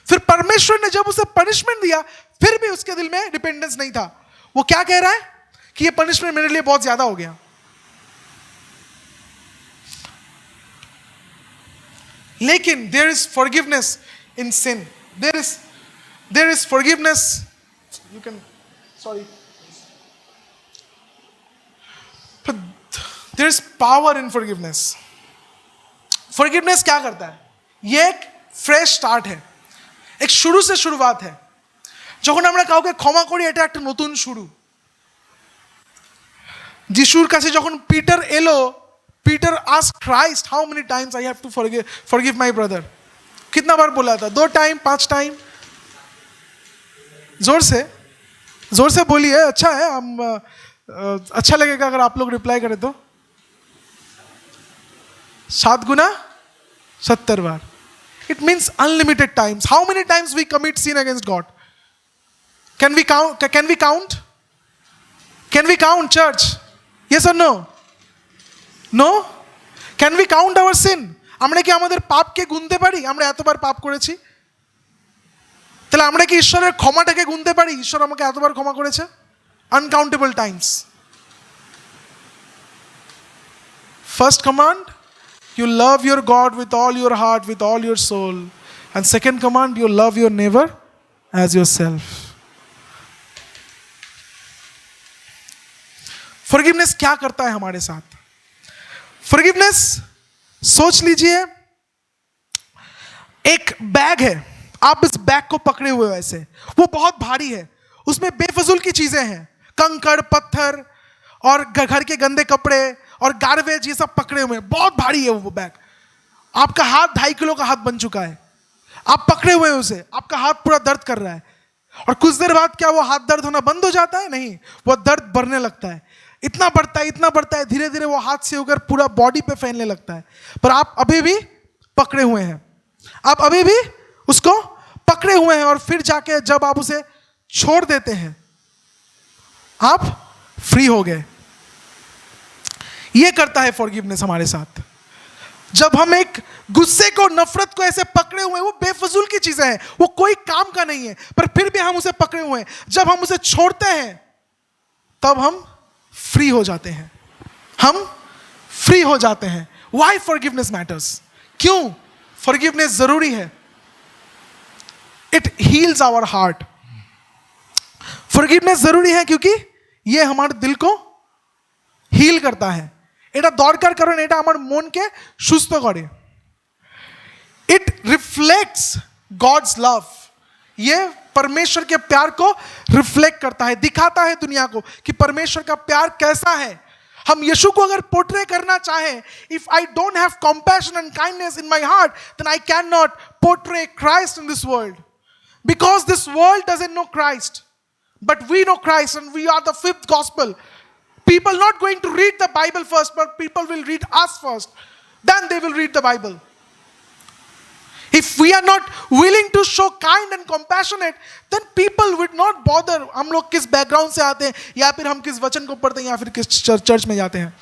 फिर परमेश्वर ने जब उसे पनिशमेंट दिया, फिर भी उसके दिल में रिपेंटेंस नहीं था। वो क्या कह रहा है कि ये पनिशमेंट मेरे लिए बहुत ज्यादा हो गया। लेकिन there is forgiveness in sin, there is forgiveness, you can, sorry, there is power in forgiveness. Forgiveness क्या करता है? ये एक फ्रेश स्टार्ट है, एक शुरू से शुरुआत है। যখন আমরা কাউকে ক্ষমা করি, এটা একটা নতুন শুরু। যিশুর কাছে যখন পিটার এলো, Peter asked Christ, how many times I have to forgive my brother? कितना बार बोला था? 2 टाइम, 5 टाइम? जोर से बोलिए, अच्छा है, हम अच्छा लगेगा अगर आप लोग रिप्लाई करें तो। 7 गुना 70 बार। It means unlimited times. How many times we commit sin against God? Can we count? Can we count? Can we count, church? Yes or no? No? Can we count our sin? আমরা কি আমাদের পাপকে গুনতে পারি? আমরা এতবার পাপ করেছি, তাহলে আমরা কি ঈশ্বরের ক্ষমাটাকে গুনতে পারি? ঈশ্বর আমাকে এতবার ক্ষমা করেছে? Uncountable times. First command, you love your God with all your heart, with all your soul, and second command, you love your neighbour as yourself. Forgiveness क्या करता है हमारे साथ? फॉरगिवनेस, सोच लीजिए एक बैग है, आप इस बैग को पकड़े हुए हो ऐसे, वो बहुत भारी है, उसमें बेफजूल की चीजें हैं, कंकड़, पत्थर और घर के गंदे कपड़े और गार्बेज, ये सब पकड़े हुए हैं, बहुत भारी है वो बैग। आपका हाथ 2.5 किलो का हाथ बन चुका है, आप पकड़े हुए हैं उसे, आपका हाथ पूरा दर्द कर रहा है, और कुछ देर बाद क्या वो हाथ दर्द होना बंद हो जाता है? नहीं, वो दर्द बढ़ने लगता है, इतना बढ़ता है, धीरे धीरे वो हाथ से होकर पूरा बॉडी पे फैलने लगता है। पर आप अभी भी पकड़े हुए हैं, आप अभी भी उसको पकड़े हुए हैं, और फिर जाके जब आप उसे छोड़ देते हैं, आप फ्री हो गए। ये करता है फॉरगिवनेस हमारे साथ। जब हम एक गुस्से को, नफरत को ऐसे पकड़े हुए हैं, वो बेफजूल की चीजें हैं, वो कोई काम का नहीं है, पर फिर भी हम उसे पकड़े हुए हैं, जब हम उसे छोड़ते हैं तब हम फ्री हो जाते हैं, हम फ्री हो जाते हैं। Why forgiveness matters? क्यों forgiveness जरूरी है? It heals our heart. Forgiveness जरूरी है क्योंकि ये हमारे दिल को हील करता है। এটা দরকার কারণ এটা আমার মনকে সুস্থ করে। It reflects God's love. ये परमेश्वर के प्यार को रिफ्लेक्ट करता है, दिखाता है दुनिया को कि परमेश्वर का प्यार कैसा है। हम यीशु को अगर पोर्ट्रे करना चाहें, if I don't have compassion and kindness in my heart, then I cannot portray Christ in this world. Because this world doesn't know Christ. But we know Christ and we are the fifth gospel. People not going to read the Bible first, but people will read us first. Then they will read the Bible. If we are not willing to show kind and compassionate, then people would not bother. हम लोग किस background से आते हैं, या फिर हम किस वचन को पढ़ते हैं, या फिर किस चर्च में जाते हैं.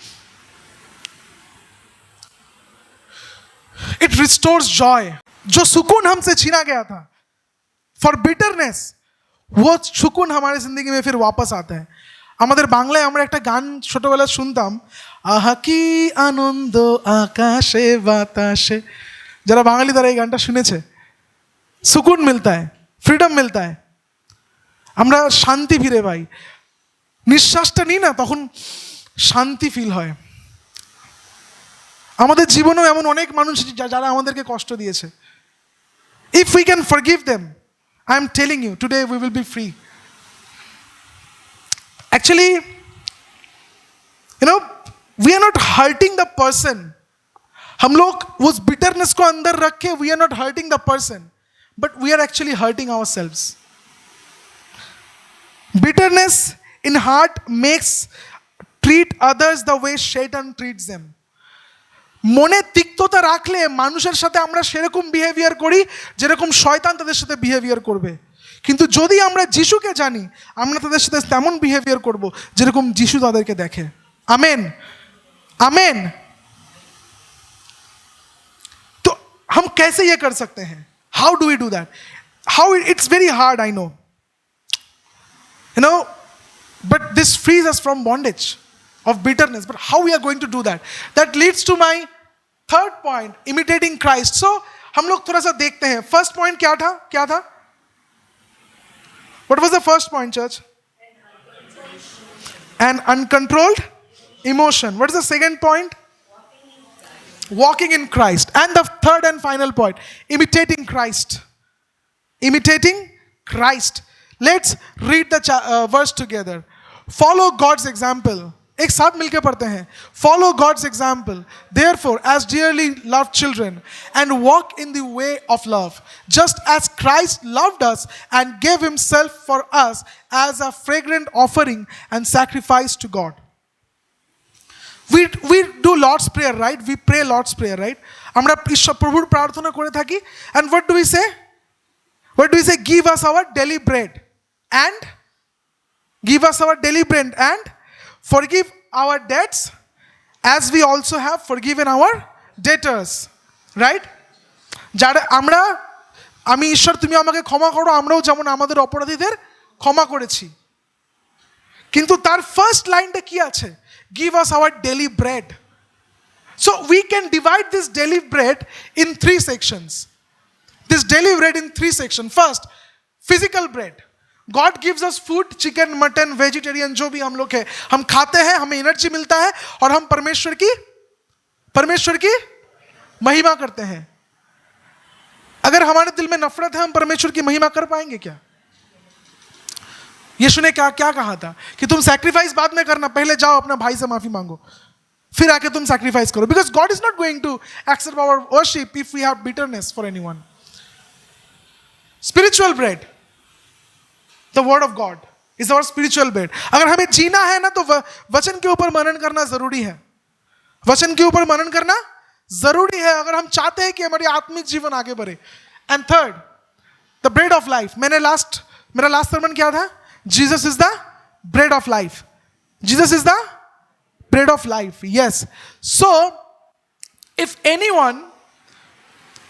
It restores joy. जो सुकून हमसे छीना गया था for bitterness, वो সুকুন हमारे जिंदगी में फिर वापस आता है. আমাদের বাংলায় আমরা একটা গান ছোটবেলা শুনতাম, আহা কি আনন্দ আকাশে বাতাসে. যারা বাঙালি তারা এই গানটা শুনেছে. সুকুন মিলতা है, ফ্রিডম মিলতা है, আমরা শান্তি ফিরে পাই. নিঃশ্বাসটা নিই না, তখন শান্তি ফিল হয়. আমাদের জীবনেও এমন অনেক মানুষ যারা আমাদেরকে কষ্ট দিয়েছে. If we can forgive them, I am telling you, today we will be free. Actually, we are not hurting the person. हम लोग उस bitterness को अंदर रख के we are not hurting the person, but we are actually hurting ourselves. Bitterness in heart makes treat others the way Satan treats them. মনে তিক্ততা রাখলে মানুষের সাথে আমরা সেরকম বিহেভিয়ার করি যেরকম শয়তান তাদের সাথে বিহেভিয়ার করবে. কিন্তু যদি আমরা যিশুকে জানি, আমরা তাদের সাথে তেমন বিহেভিয়ার করব যেরকম যিশু তাদেরকে দেখে. Amen, amen. তো हम कैसे ये कर सकते हैं? How do we do that? It's very hard, I know. But this frees us from bondage of bitterness. But how we are going to do that? That leads to my third point, imitating Christ. So हम लोग थोड़ा सा देखते हैं. First point क्या था? What was the first point, church? An uncontrolled emotion. What is the second point? Walking in Christ. And the third and final point, imitating Christ. Imitating Christ. Let's read the verse together. Follow God's example. एक साथ मिलकर पढ़ते हैं. Follow God's example, therefore, as dearly loved children, and walk in the way of love, just as Christ loved us and gave himself for us as a fragrant offering and sacrifice to God. We do Lord's Prayer, right? We pray Lord's Prayer, right? আমরা প্রভুর প্রার্থনা করে থাকি. And what do we say? Give us our daily bread. And give us our daily bread and forgive our debts as we also have forgiven our debtors. Right? যারা আমি ঈশ্বর তুমি আমাকে ক্ষমা করো, আমরাও যেমন আমাদের অপরাধীদের ক্ষমা করেছি. কিন্তু তার ফার্স্ট লাইনটা কি আছে? Give us our daily bread. So we can divide this daily bread in 3 sections. This daily bread in 3 sections. First, physical bread. God gives us food, chicken, mutton, vegetarian, जो भी हम लोग है, हम खाते हैं, हमें एनर्जी मिलता है और हम परमेश्वर की महिमा करते हैं. अगर हमारे दिल में नफरत है, हम परमेश्वर की महिमा कर पाएंगे क्या? यीशु ने क्या कहा था कि तुम सैक्रिफाइस बाद में करना, पहले जाओ अपना भाई से माफी मांगो, फिर आके तुम सैक्रिफाइस करो. Because God is not going to accept our worship if we have bitterness for anyone. Spiritual bread, the word of God is our spiritual bread. अगर हमें जीना है ना, तो वचन के ऊपर मनन करना जरूरी है. वचन के ऊपर मनन करना जरूरी है अगर हम चाहते हैं कि हमारी आत्मिक जीवन आगे बढ़े. And third, the bread of life. मेरा लास्ट सर्मन क्या था? Jesus is the bread of life. Jesus is the bread of life. Yes. So, if anyone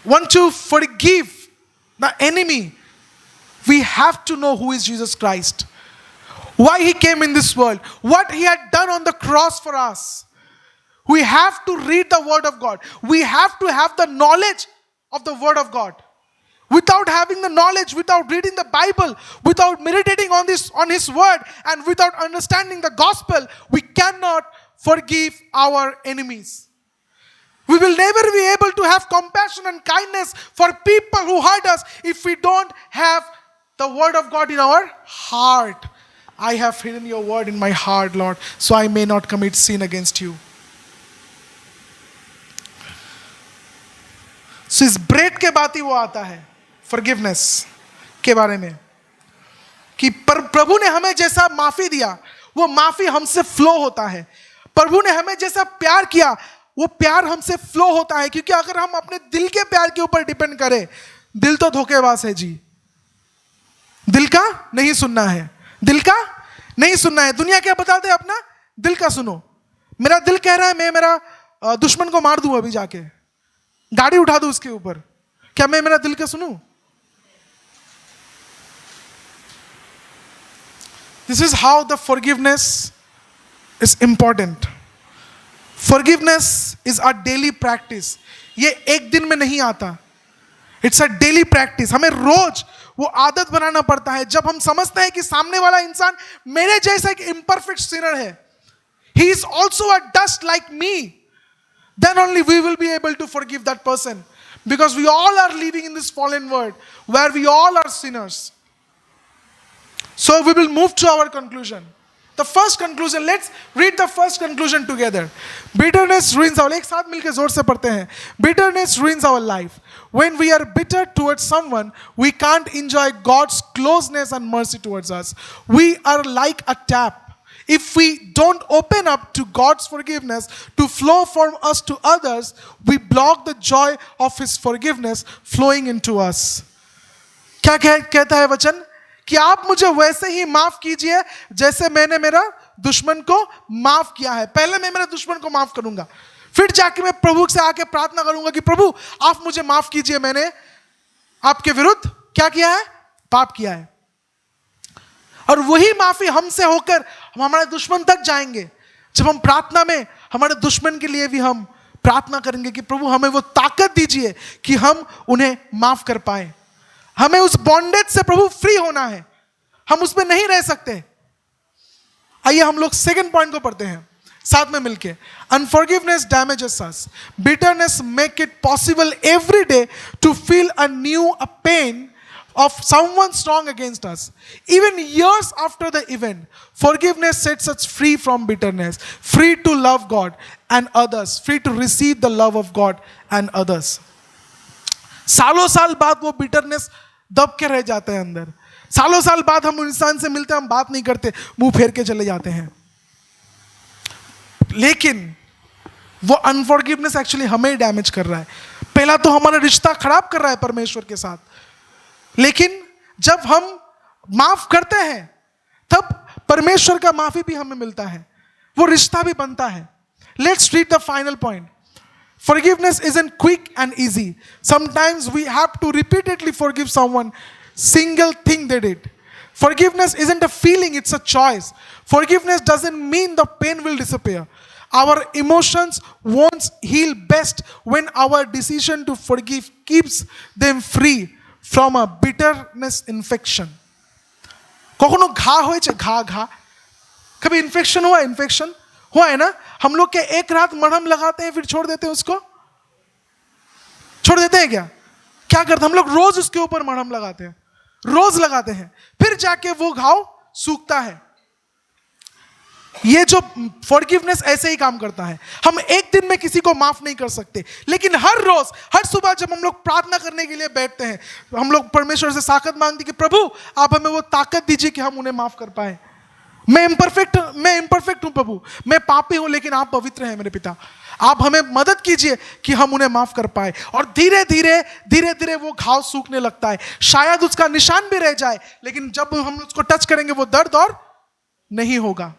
wants to forgive the enemy, we have to know who is Jesus Christ. Why he came in this world. What he had done on the cross for us. We have to read the word of God. We have to have the knowledge of the word of God. Without having the knowledge, without reading the Bible, without meditating on his word, and without understanding the gospel, we cannot forgive our enemies. We will never be able to have compassion and kindness for people who hurt us if we don't have the word of God in our heart. I have hidden your word in my heart, Lord, so I may not commit sin against you. So इस bread के बाद ही वो आता है forgiveness. के बारे में कि प्रभु ने हमें जैसा माफी दिया वो माफी हमसे फ्लो होता है। प्रभु ने हमें जैसा प्यार किया वो प्यार हमसे फ्लो होता है। क्योंकि अगर हम अपने दिल के प्यार के ऊपर डिपेंड करें, दिल तो धोखेबाज है जी, दिल का नहीं सुनना है, दिल का नहीं सुनना है। दुनिया क्या बताते हैं? अपना दिल का सुनो। मेरा दिल कह रहा है मैं मेरा दुश्मन को मार दूं, अभी जाके गाड़ी उठा दूं उसके ऊपर, क्या मैं मेरा दिल का सुनूं? This is how the forgiveness is important. Forgiveness is a daily practice. ये एक दिन में नहीं आता, it's a daily practice. हमें रोज वो आदत बनाना पड़ता है। जब हम समझते हैं कि सामने वाला इंसान मेरे जैसा एक imperfect sinner है, he is also a dust like me, then only we will be able to forgive that person, because we all are living in this fallen world where we all are sinners. So we will move to our conclusion. The first conclusion, let's read the first conclusion together. Bitterness ruins our, एक साथ मिलकर जोर से पढ़ते हैं. Bitterness ruins our life. When we are bitter towards someone, we can't enjoy God's closeness and mercy towards us. We are like a tap. If we don't open up to God's forgiveness to flow from us to others, we block the joy of His forgiveness flowing into us. क्या कहता है वचन? कि आप मुझे वैसे ही माफ कीजिए जैसे मैंने मेरा दुश्मन को माफ किया है। पहले मैं मेरे दुश्मन को माफ करूंगा, फिर जाके मैं प्रभु से आके प्रार्थना करूंगा कि प्रभु आप मुझे माफ कीजिए, मैंने आपके विरुद्ध क्या किया है? पाप किया है। और वही माफी हमसे होकर हम हमारे दुश्मन तक जाएंगे। जब हम प्रार्थना में हमारे दुश्मन के लिए भी हम प्रार्थना करेंगे कि प्रभु हमें वो ताकत दीजिए कि हम उन्हें माफ कर पाए। हमें उस बॉन्डेज से प्रभु फ्री होना है, हम उसमें नहीं रह सकते। आइए हम लोग सेकंड पॉइंट को पढ़ते हैं साथ में मिलके। Unforgiveness damages us, bitterness make it possible every day to feel a new a pain of someone strong against us. Even years after the event, forgiveness sets us free from bitterness, free to love God and others, free to receive the love of God and others. सालों साल बाद वो bitterness दब के रह जाते हैं अंदर। सालों साल बाद हम इंसान से मिलते हैं, हम बात नहीं करते, मुंह फेर के चले जाते हैं। लेकिन वो अनफॉरगिवनेस एक्चुअली हमें डैमेज कर रहा है। पहला तो हमारा रिश्ता खराब कर रहा है परमेश्वर के साथ, लेकिन जब हम माफ करते हैं तब परमेश्वर का माफी भी हमें मिलता है, वो रिश्ता भी बनता है। Let's read the final point. Forgiveness isn't quick and easy. Sometimes we have to repeatedly forgive someone single thing they did. Forgiveness isn't a feeling, it's a choice. Forgiveness doesn't mean the pain will disappear. Our emotions won't heal best when our decision to forgive keeps them free from a bitterness infection. कखनो घा होइछे, घा कभी infection हुआ है ना? हम लोग क्या एक रात मरहम लगाते हैं फिर छोड़ देते हैं उसको? छोड़ देते हैं क्या? क्या करते हैं हम लोग? रोज उसके ऊपर मरहम लगाते हैं, रोज लगाते हैं, फिर जाके वो घाव सूखता है। ये जो फॉरगिवनेस ऐसे ही काम करता है। हम एक दिन में किसी को माफ नहीं कर सकते, लेकिन हर रोज हर सुबह जब हम लोग प्रार्थना करने के लिए बैठते हैं, हम लोग परमेश्वर से ताकत मांगते कि प्रभु आप हमें वो ताकत दीजिए कि हम उन्हें माफ कर पाए। मैं इम्परफेक्ट हूं प्रभु, मैं पापी हूं, लेकिन आप पवित्र हैं मेरे पिता, आप हमें मदद कीजिए कि हम उन्हें माफ कर पाए। और धीरे धीरे वो घाव सूखने लगता है। शायद उसका निशान भी रह जाए, लेकिन जब हम उसको टच करेंगे वो दर्द और नहीं होगा।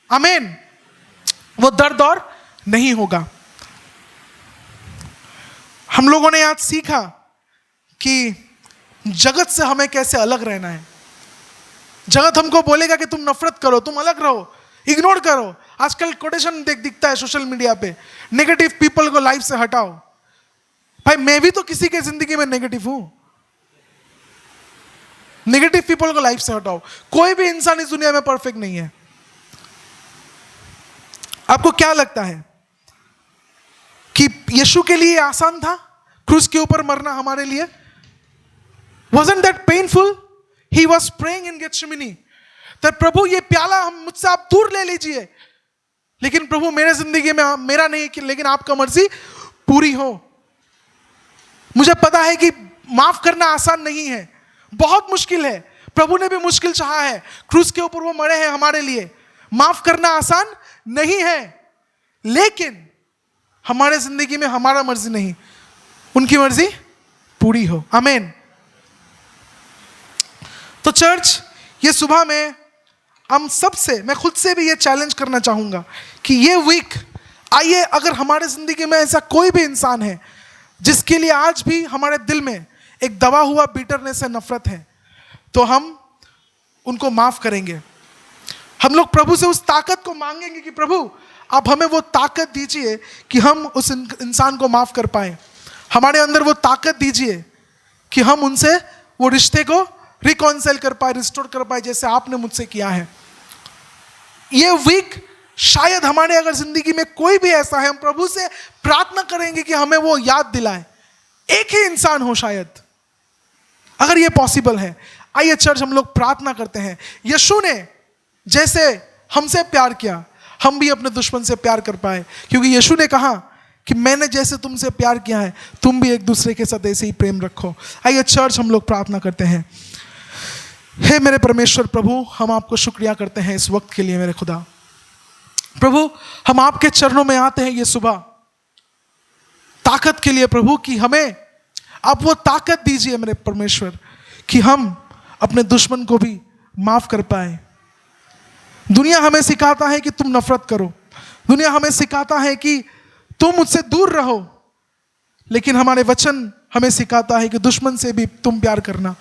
आमीन, वो दर्द और नहीं होगा। हम लोगों ने आज सीखा कि जगत से हमें कैसे अलग रहना है। जगत हमको बोलेगा कि तुम नफरत करो, तुम अलग रहो, इग्नोर करो। आजकल कोटेशन दिखता है सोशल मीडिया पे, नेगेटिव पीपल को लाइफ से हटाओ। भाई मैं भी तो किसी के जिंदगी में नेगेटिव हूं। नेगेटिव पीपल को लाइफ से हटाओ। कोई भी इंसान इस दुनिया में परफेक्ट नहीं है। आपको क्या लगता है कि यीशु के लिए आसान था क्रूस के ऊपर मरना हमारे लिए? Wasn't that painful? He was praying in Gethsemane that प्रभु ये प्याला हम मुझसे आप दूर ले लीजिए, लेकिन प्रभु मेरे जिंदगी में मेरा नहीं लेकिन आपका मर्जी पूरी हो। मुझे पता है कि माफ करना आसान नहीं है, बहुत मुश्किल है। प्रभु ने भी मुश्किल चाहा है, क्रूस के ऊपर वो मरे हैं हमारे लिए। माफ करना आसान नहीं है, लेकिन हमारे जिंदगी में हमारा मर्जी नहीं, उनकी मर्जी पूरी हो। आमीन। तो चर्च, ये सुबह में हम सबसे, मैं खुद से भी ये चैलेंज करना चाहूंगा कि ये वीक, आइए, अगर हमारे जिंदगी में ऐसा कोई भी इंसान है जिसके लिए आज भी हमारे दिल में एक दबा हुआ बिटरनेस है, नफरत है, तो हम उनको माफ करेंगे। हम लोग प्रभु से उस ताकत को मांगेंगे कि प्रभु आप हमें वो ताकत दीजिए कि हम उस इंसान को माफ कर पाए। हमारे अंदर वो ताकत दीजिए कि हम उनसे वो रिश्ते को रिकॉन्साइल कर पाए, रिस्टोर कर पाए, जैसे आपने मुझसे किया है। ये वीक शायद हमारे अगर जिंदगी में कोई भी ऐसा है, हम प्रभु से प्रार्थना करेंगे कि हमें वो याद दिलाए। एक ही इंसान हो शायद, अगर ये पॉसिबल है। आइए चर्च, हम लोग प्रार्थना करते हैं। यीशु ने जैसे हमसे प्यार किया, हम भी अपने दुश्मन से प्यार कर पाए, क्योंकि यीशु ने कहा कि मैंने जैसे तुमसे प्यार किया है, तुम भी एक दूसरे के साथ ऐसे ही प्रेम रखो। आइए चर्च, हम लोग प्रार्थना करते हैं। हे मेरे परमेश्वर प्रभु, हम आपको शुक्रिया करते हैं इस वक्त के लिए। मेरे खुदा प्रभु, हम आपके चरणों में आते हैं ये सुबह ताकत के लिए प्रभु, कि हमें आप वो ताकत दीजिए मेरे परमेश्वर कि हम अपने दुश्मन को भी माफ कर पाए। दुनिया हमें सिखाता है कि तुम नफरत करो, दुनिया हमें सिखाता है कि तुम मुझसे दूर रहो, लेकिन हमारे वचन हमें सिखाता है कि दुश्मन से भी तुम प्यार करना।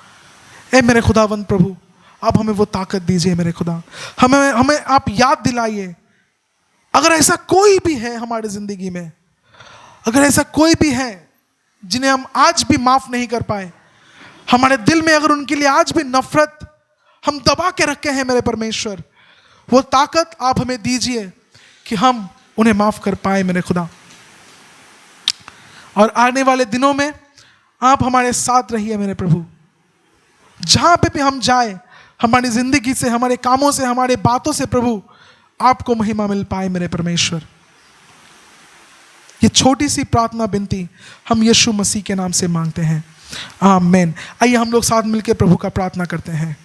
ए मेरे खुदावंद प्रभु, आप हमें वो ताकत दीजिए मेरे खुदा। हमें आप याद दिलाइए, अगर ऐसा कोई भी है हमारे जिंदगी में, अगर ऐसा कोई भी है जिन्हें हम आज भी माफ नहीं कर पाए, हमारे दिल में अगर उनके लिए आज भी नफरत हम दबा के रखे हैं मेरे परमेश्वर, वो ताकत आप हमें दीजिए कि हम उन्हें माफ कर पाए मेरे खुदा। और आने वाले दिनों में आप हमारे साथ रहिए मेरे प्रभु। जहां पे भी हम जाए, हमारी जिंदगी से, हमारे कामों से, हमारे बातों से प्रभु आपको महिमा मिल पाए मेरे परमेश्वर। ये छोटी सी प्रार्थना विनती हम यीशु मसीह के नाम से मांगते हैं, आमीन। आइए हम लोग साथ मिलकर प्रभु का प्रार्थना करते हैं।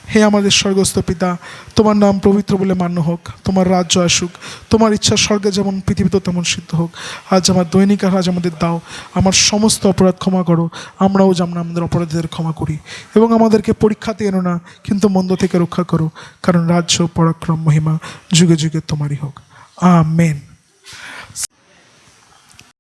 हे हमारे स्वर्गस्थ पिता, তোমার নাম পবিত্র বলে মান্য হোক, তোমার রাজ্য আসুক, তোমার ইচ্ছা স্বর্গে যেমন পৃথিবীতে তেমন সিদ্ধ হোক। আজ আমার দৈনিক আহার আজ আমাদের দাও, আমার সমস্ত অপরাধ ক্ষমা করো, আমরাও যেমন আমাদের অপরাধীদের ক্ষমা করি, এবং আমাদেরকে পরীক্ষাতে এনো না, কিন্তু মন্দ থেকে রক্ষা করো, কারণ রাজ্য, পরাক্রম, মহিমা যুগে যুগে তোমারই হোক, আমেন।